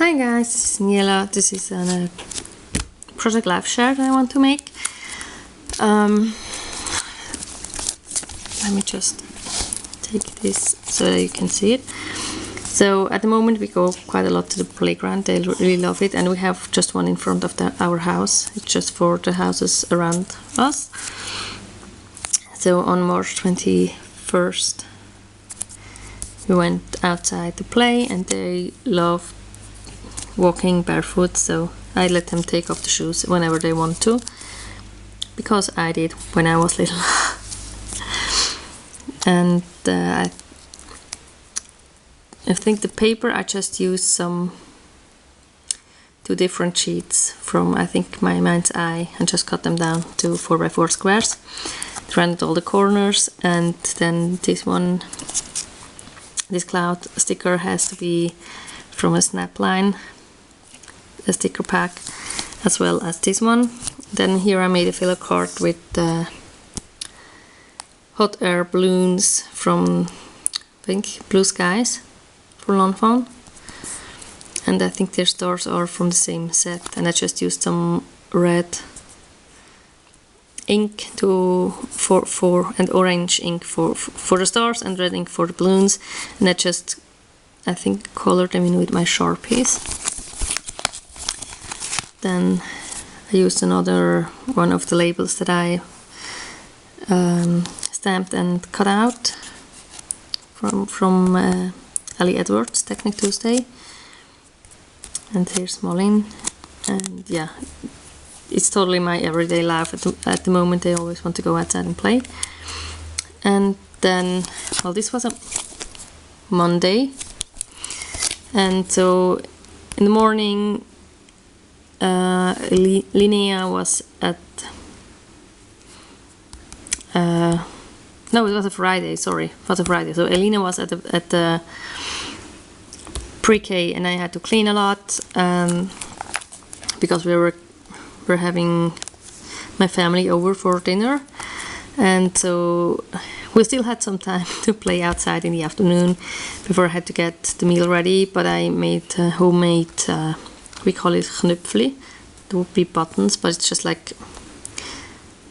Hi guys, this is Niela. This is a project live share that I want to make. Let me just take this so that you can see it. So at the moment we go quite a lot to the playground. They really love it, and we have just one in front of our house. It's just for the houses around us. So on March 21st we went outside to play, and they love walking barefoot, so I let them take off the shoes whenever they want to, because I did when I was little. And I think the paper, I just used two different sheets from, I think, my mind's eye, and just cut them down to 4x4 squares, rounded all the corners. And then this cloud sticker has to be from a snap line, a sticker pack, as well as this one. Then here I made a filler card with hot air balloons from, I think, Blue Skies for Lawn Fawn, and I think their stars are from the same set. And I just used some red ink and orange ink for the stars, and red ink for the balloons, and I think colored them in with my Sharpies. Then I used another one of the labels that I stamped and cut out from Ali Edwards, Technic Tuesday. And here's Molin, and yeah, it's totally my everyday life at the moment. They always want to go outside and play. And then, well, this was a Monday, and so in the morning Linnea was at no, it was a Friday, sorry, it was a Friday. So Elena was at the pre-K, and I had to clean a lot because we were having my family over for dinner, and so we still had some time to play outside in the afternoon before I had to get the meal ready. But I made homemade, we call it knöpfli. It would be buttons, but it's just like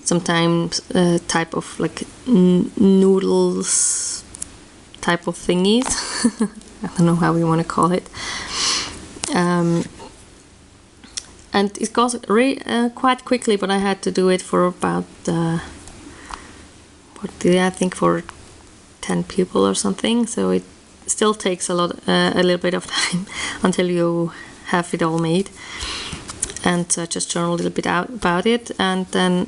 sometimes type of like noodles type of thingies. I don't know how we want to call it. And it goes quite quickly, but I had to do it for about I think for 10 people or something. So it still takes a little bit of time until you have it all made. And so I just journal a little bit out about it. And then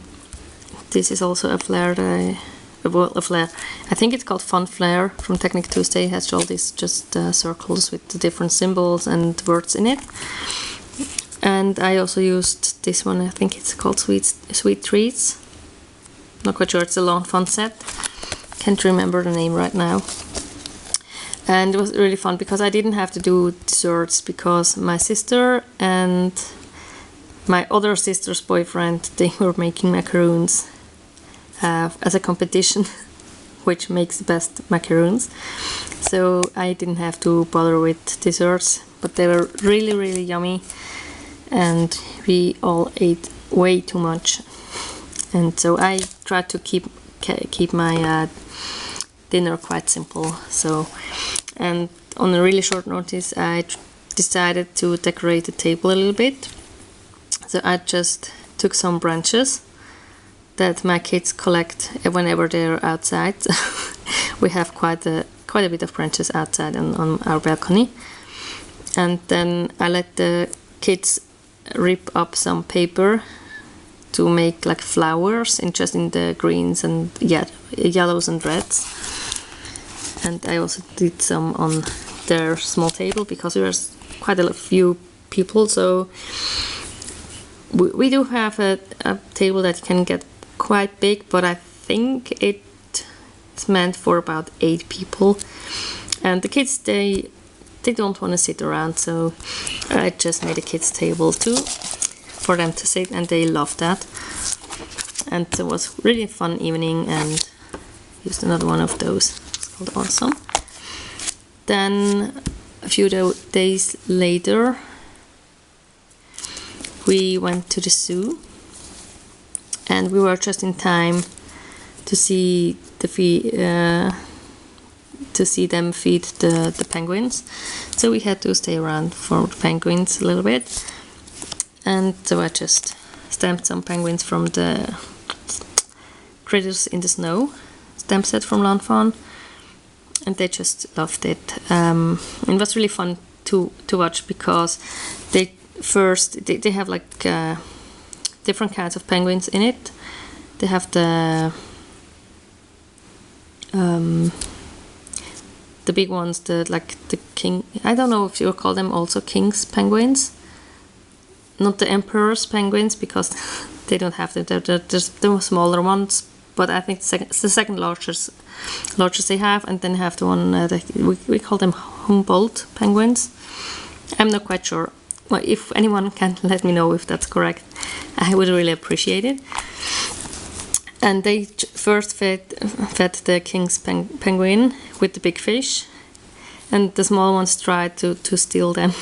this is also a flare that a flare. I think it's called Fun Flare from Technic Tuesday. It has all these just circles with the different symbols and words in it. And I also used this one. I think it's called Sweet Treats. Not quite sure. It's a Lawn Fun set. Can't remember the name right now. And it was really fun because I didn't have to do desserts, because my sister and my other sister's boyfriend, they were making macaroons as a competition, which makes the best macaroons. So I didn't have to bother with desserts, but they were really, really yummy, and we all ate way too much. And so I tried to keep my dinner quite simple. So, and on a really short notice, I decided to decorate the table a little bit. So I just took some branches that my kids collect whenever they're outside. We have quite a bit of branches outside on our balcony. And then I let the kids rip up some paper to make like flowers in the greens and yellows and reds. And I also did some on their small table, because there's quite a few people. So we do have a table that can get quite big, but I think it's meant for about 8 people. And the kids, they don't want to sit around, so I just made a kids table too for them to sit, and they loved that. And it was really fun evening, and used another one of those. It's called Awesome. Then a few days later, we went to the zoo, and we were just in time to see them feed the penguins. So we had to stay around for the penguins a little bit, and so I just stamped some penguins from the Critters in the Snow stamp set from Lanfan, and they just loved it. It was really fun to watch, because they have like different kinds of penguins in it. They have the big ones, the king. I don't know if you call them also king's penguins, not the emperor's penguins, because they don't have them. They're smaller ones, but I think it's the second largest they have, and then have the one we call them Humboldt penguins. I'm not quite sure. Well, if anyone can let me know if that's correct, I would really appreciate it. And they first fed the king's penguin with the big fish, and the small ones tried to steal them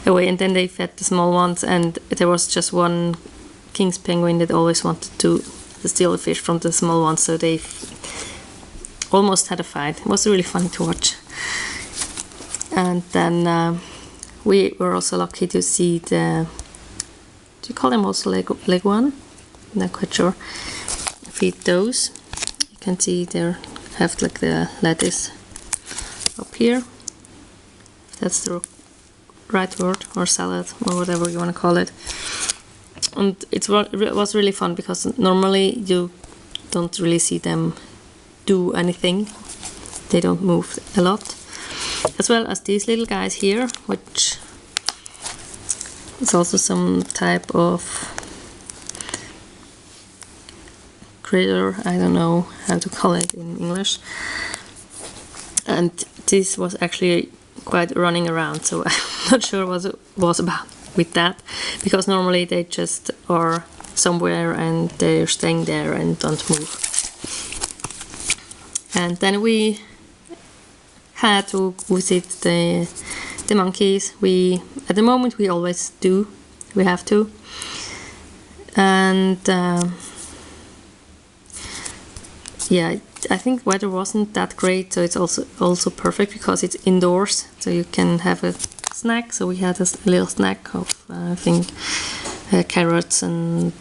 away, and then they fed the small ones, and there was just one king's penguin that always wanted to steal the fish from the small ones, so they almost had a fight. It was really funny to watch. And then we were also lucky to see do you call them also leguan? Not quite sure. Feed those. You can see they have like the lettuce up here. If that's the right word, or salad, or whatever you want to call it. And it was really fun, because normally you don't really see them do anything. They don't move a lot. As well as these little guys here, which is also some type of critter. I don't know how to call it in English. And this was actually quite running around, so I'm not sure what it was about with that, because normally they just are somewhere and they're staying there and don't move. And then we had to visit the monkeys. At the moment we always do. We have to. And yeah, I think weather wasn't that great, so it's also perfect because it's indoors, so you can have a snack. So we had a little snack of I think carrots and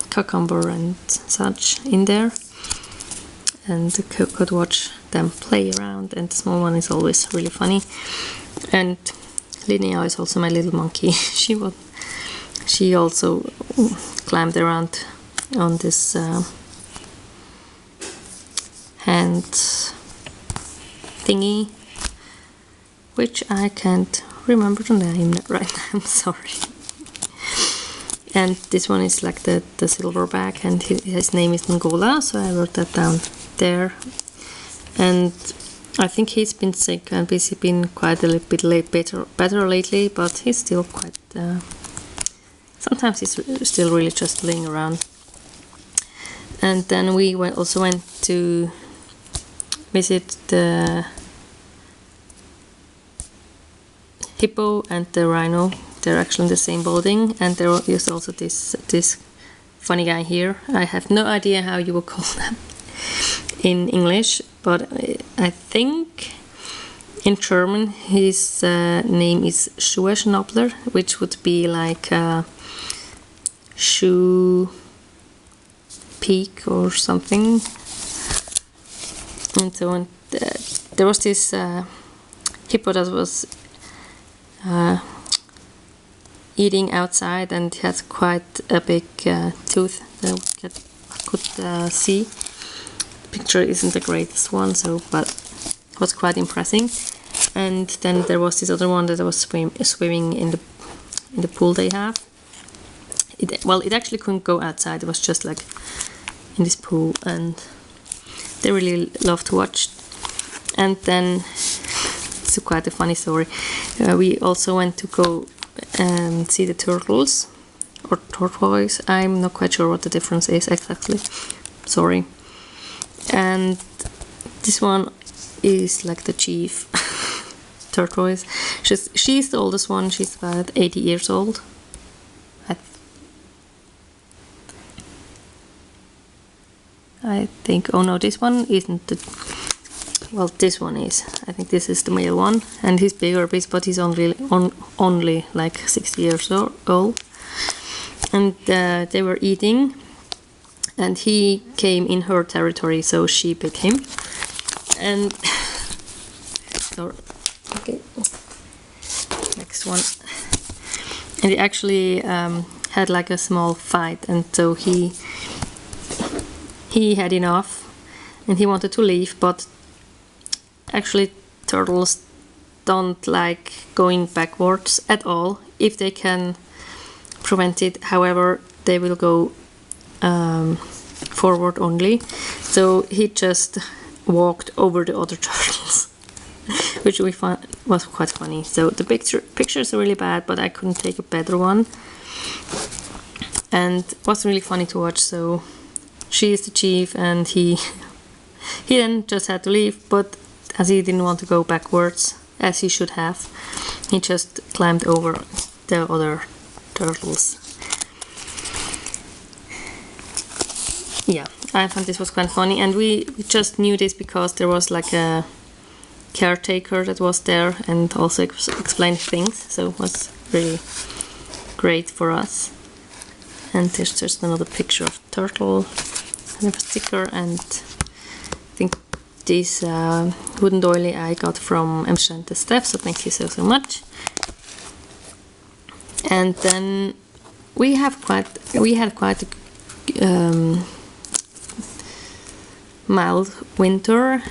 cucumber and such in there, and could watch them play around. And the small one is always really funny. And Linnea is also my little monkey. She also climbed around on this hand thingy, which I can't remember the name right now, I'm sorry. And this one is like the silverback, and his name is Ngola, so I wrote that down there. And I think he's been sick, and he's been quite a little bit better lately, but he's still quite sometimes he's still really just laying around. And then we also went to visit the hippo and the rhino. They're actually in the same building, and there is also this funny guy here. I have no idea how you would call them in English, but I think in German his name is Schiess-Müller, which would be like shoe peak or something. And so on. There was this hippo that was eating outside, and he had quite a big tooth that I could see. The picture isn't the greatest one, but it was quite impressive. And then there was this other one that was swimming in the pool they have. It actually couldn't go outside. It was just like in this pool, and they really love to watch. And then it's quite a funny story. We also went to go and see the turtles or tortoise. I'm not quite sure what the difference is exactly. Sorry. And this one is like the chief tortoise. She's the oldest one. She's about 80 years old. I think. Oh no, this one isn't the... Well, this one is. I think this is the male one, and he's bigger, but he's only like 6 years old. And they were eating, and he came in her territory, so she bit him. And okay, next one. And he actually had like a small fight, and so he had enough, and he wanted to leave. But actually, turtles don't like going backwards at all if they can prevent it. However, they will go forward only. So he just walked over the other turtles, which we found was quite funny. So the pictures are really bad, but I couldn't take a better one, and it was really funny to watch. So she is the chief, and he then just had to leave, but as he didn't want to go backwards as he should have, he just climbed over the other turtles. Yeah, I thought this was quite funny, and we just knew this because there was like a caretaker that was there and also explained things, so it was really great for us. And there's just another picture of turtle and a sticker, and I think this wooden doily I got from Emschente Steph, so thank you so much. And then we had quite a mild winter,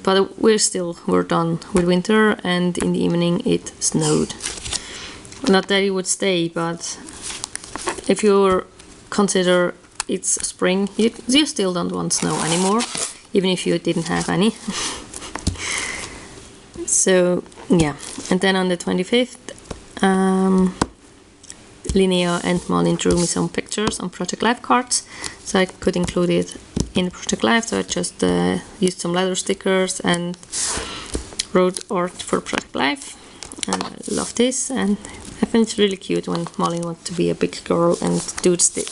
but we're done with winter, and in the evening it snowed. Not that it would stay, but if you consider it's spring, you still don't want snow anymore, even if you didn't have any. So yeah, and then on the 25th, Linnea and Malin drew me some pictures on Project Life cards, so I could include it in the Project Life. So I just used some leather stickers and wrote art for Project Life, and I love this, and I think it's really cute when Malin wants to be a big girl and do the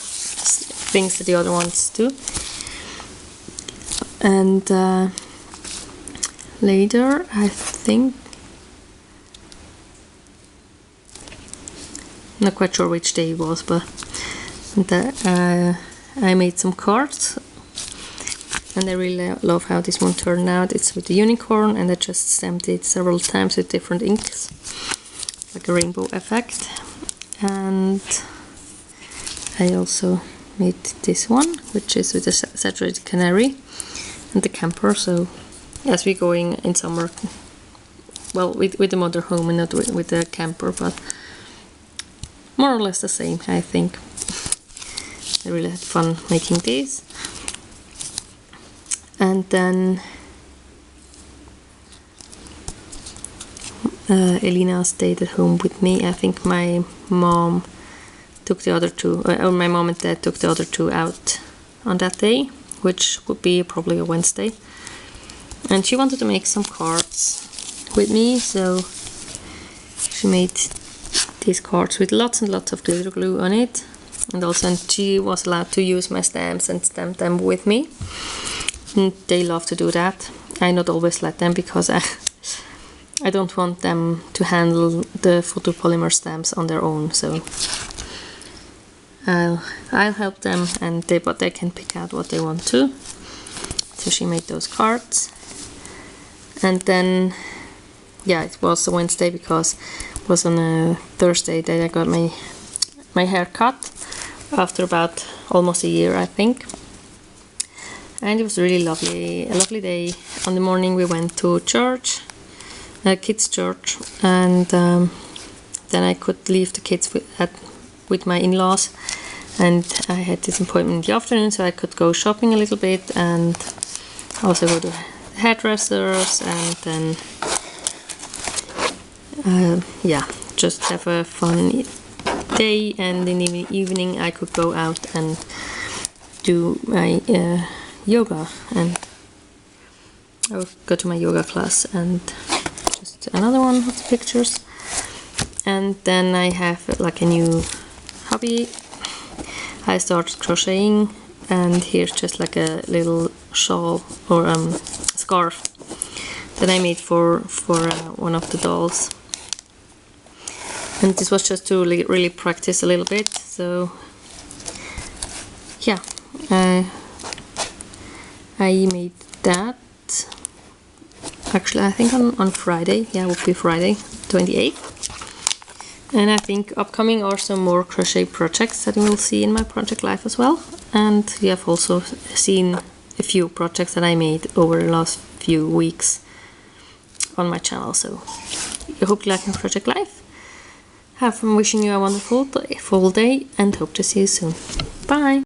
things that the other ones do. And later, I think, not quite sure which day it was, but I made some cards, and I really love how this one turned out. It's with the unicorn, and I just stamped it several times with different inks, like a rainbow effect. And I also made this one, which is with the saturated canary and the camper. So as we're going in summer, well, with the motorhome and not with the camper, but more or less the same, I think. I really had fun making these. And then Elina stayed at home with me. I think my mom took the other two, or my mom and dad took the other two out on that day, which would be probably a Wednesday. And she wanted to make some cards with me, so she made these cards with lots and lots of glitter glue on it, and also she was allowed to use my stamps and stamp them with me, and they love to do that. I not always let them, because I don't want them to handle the photopolymer stamps on their own, so I'll help them, and but they can pick out what they want to. So she made those cards. And then yeah, it was a Wednesday because it was on a Thursday that I got my hair cut after about almost a year, I think. And it was really lovely, a lovely day. On the morning we went to church, a kids' church, and then I could leave the kids with my in-laws, and I had this appointment in the afternoon, so I could go shopping a little bit and also go to hairdressers, and then yeah, just have a fun day. And in the evening I could go out and do my yoga, and I will go to my yoga class. And just another one of the pictures. And then I have like a new hobby. I started crocheting and here's just like a little shawl or scarf that I made for one of the dolls. And this was just to really practice a little bit. So yeah, I made that. Actually, I think on Friday. Yeah, it would be Friday, 28th. And I think upcoming are some more crochet projects that you will see in my project life as well. And you have also seen a few projects that I made over the last few weeks on my channel. So I hope you like my project life. I'm wishing you a wonderful day, full day, and hope to see you soon. Bye!